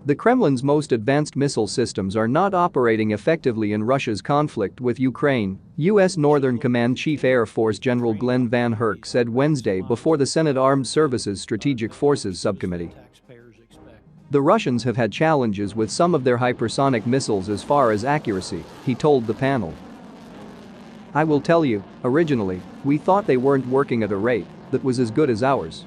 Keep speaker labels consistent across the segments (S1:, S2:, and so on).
S1: The Kremlin's most advanced missile systems are not operating effectively in Russia's conflict with Ukraine, U.S. Northern Command Chief Air Force General Glen VanHerck said Wednesday before the Senate Armed Services Strategic Forces Subcommittee. The Russians have had challenges with some of their hypersonic missiles as far as accuracy, he told the panel. I will tell you, originally, we thought they weren't working at a rate that was as good as ours.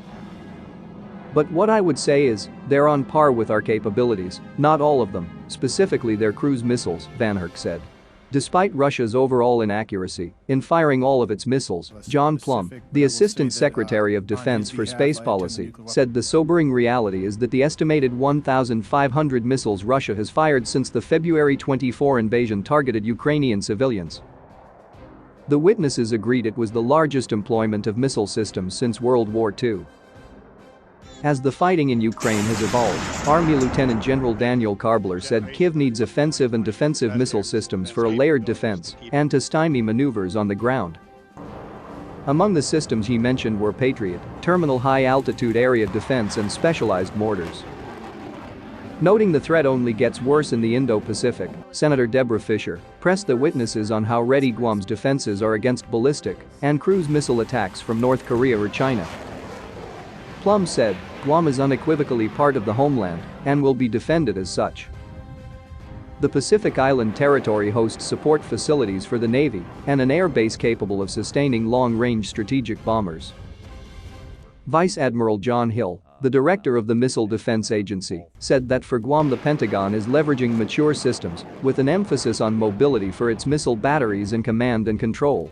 S1: But what I would say is, they're on par with our capabilities, not all of them, specifically their cruise missiles, VanHerck said. Despite Russia's overall inaccuracy in firing all of its missiles, John Plumb, the Assistant Secretary of Defense for Space Policy, said the sobering reality is that the estimated 1,500 missiles Russia has fired since the February 24 invasion targeted Ukrainian civilians. The witnesses agreed it was the largest employment of missile systems since World War II. As the fighting in Ukraine has evolved, Army Lieutenant General Daniel Karbler said Kyiv needs offensive and defensive missile systems for a layered defense and to stymie maneuvers on the ground. Among the systems he mentioned were Patriot, terminal high-altitude area defense and specialized mortars. Noting the threat only gets worse in the Indo-Pacific, Senator Deborah Fisher pressed the witnesses on how ready Guam's defenses are against ballistic and cruise missile attacks from North Korea or China. Plumb said, Guam is unequivocally part of the homeland and will be defended as such. The Pacific Island territory hosts support facilities for the Navy and an air base capable of sustaining long-range strategic bombers. Vice Admiral John Hill, the director of the Missile Defense Agency, said that for Guam the Pentagon is leveraging mature systems with an emphasis on mobility for its missile batteries and command and control.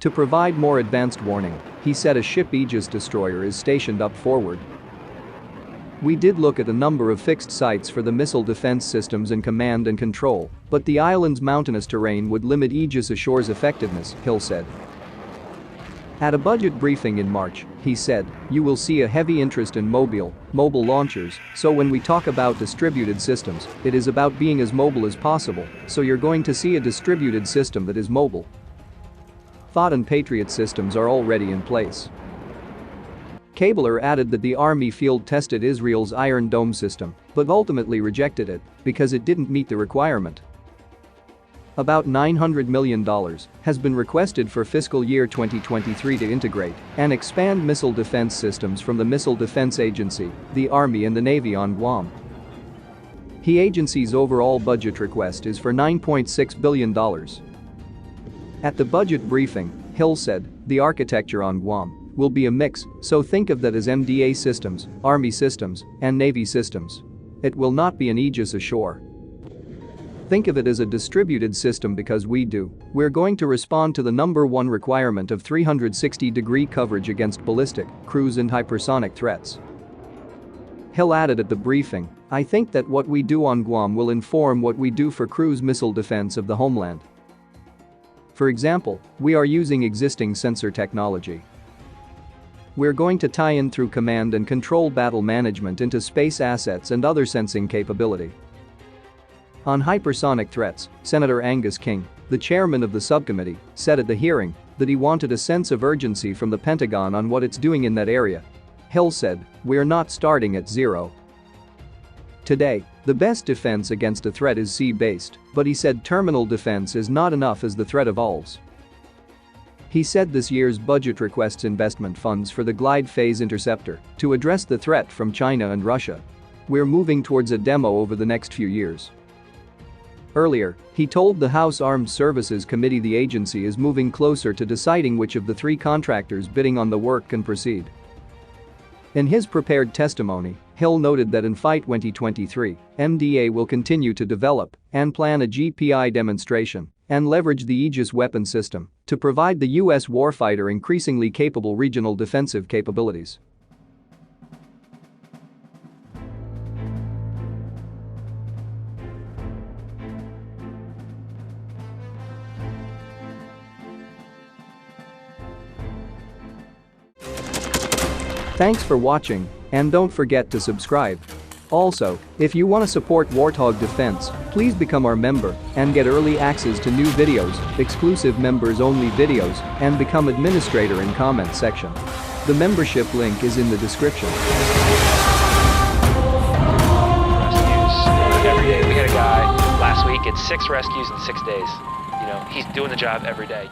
S1: To provide more advanced warning, he said a ship Aegis destroyer is stationed up forward. We did look at a number of fixed sites for the missile defense systems and command and control, but the island's mountainous terrain would limit Aegis ashore's effectiveness, Hill said. At a budget briefing in March, he said, you will see a heavy interest in mobile launchers, so when we talk about distributed systems, it is about being as mobile as possible, so you're going to see a distributed system that is mobile. THAAD and Patriot systems are already in place. Kabler added that the Army field-tested Israel's Iron Dome system, but ultimately rejected it because it didn't meet the requirement. About $900 million has been requested for fiscal year 2023 to integrate and expand missile defense systems from the Missile Defense Agency, the Army and the Navy on Guam. The agency's overall budget request is for $9.6 billion. At the budget briefing, Hill said, the architecture on Guam will be a mix, so think of that as MDA systems, Army systems, and Navy systems. It will not be an Aegis ashore. Think of it as a distributed system because we're going to respond to the number one requirement of 360-degree coverage against ballistic, cruise and hypersonic threats. Hill added at the briefing, I think that what we do on Guam will inform what we do for cruise missile defense of the homeland. For example, we are using existing sensor technology. We're going to tie in through command and control battle management into space assets and other sensing capability. On hypersonic threats, Senator Angus King, the chairman of the subcommittee, said at the hearing that he wanted a sense of urgency from the Pentagon on what it's doing in that area. Hill said, we're not starting at zero. Today, the best defense against a threat is sea-based, but he said terminal defense is not enough as the threat evolves. He said this year's budget requests investment funds for the Glide Phase Interceptor to address the threat from China and Russia. We're moving towards a demo over the next few years. Earlier, he told the House Armed Services Committee the agency is moving closer to deciding which of the three contractors bidding on the work can proceed. In his prepared testimony, Hill noted that in FY 2023, MDA will continue to develop and plan a GPI demonstration and leverage the Aegis weapon system to provide the U.S. warfighter increasingly capable regional defensive capabilities. Thanks for watching, and don't forget to subscribe. Also, if you want to support Warthog Defense, please become our member and get early access to new videos, exclusive members-only videos, and become administrator in comment section. The membership link is in the description.
S2: every day. We had a guy last week at 6 rescues in 6 days. You know, he's doing the job every day.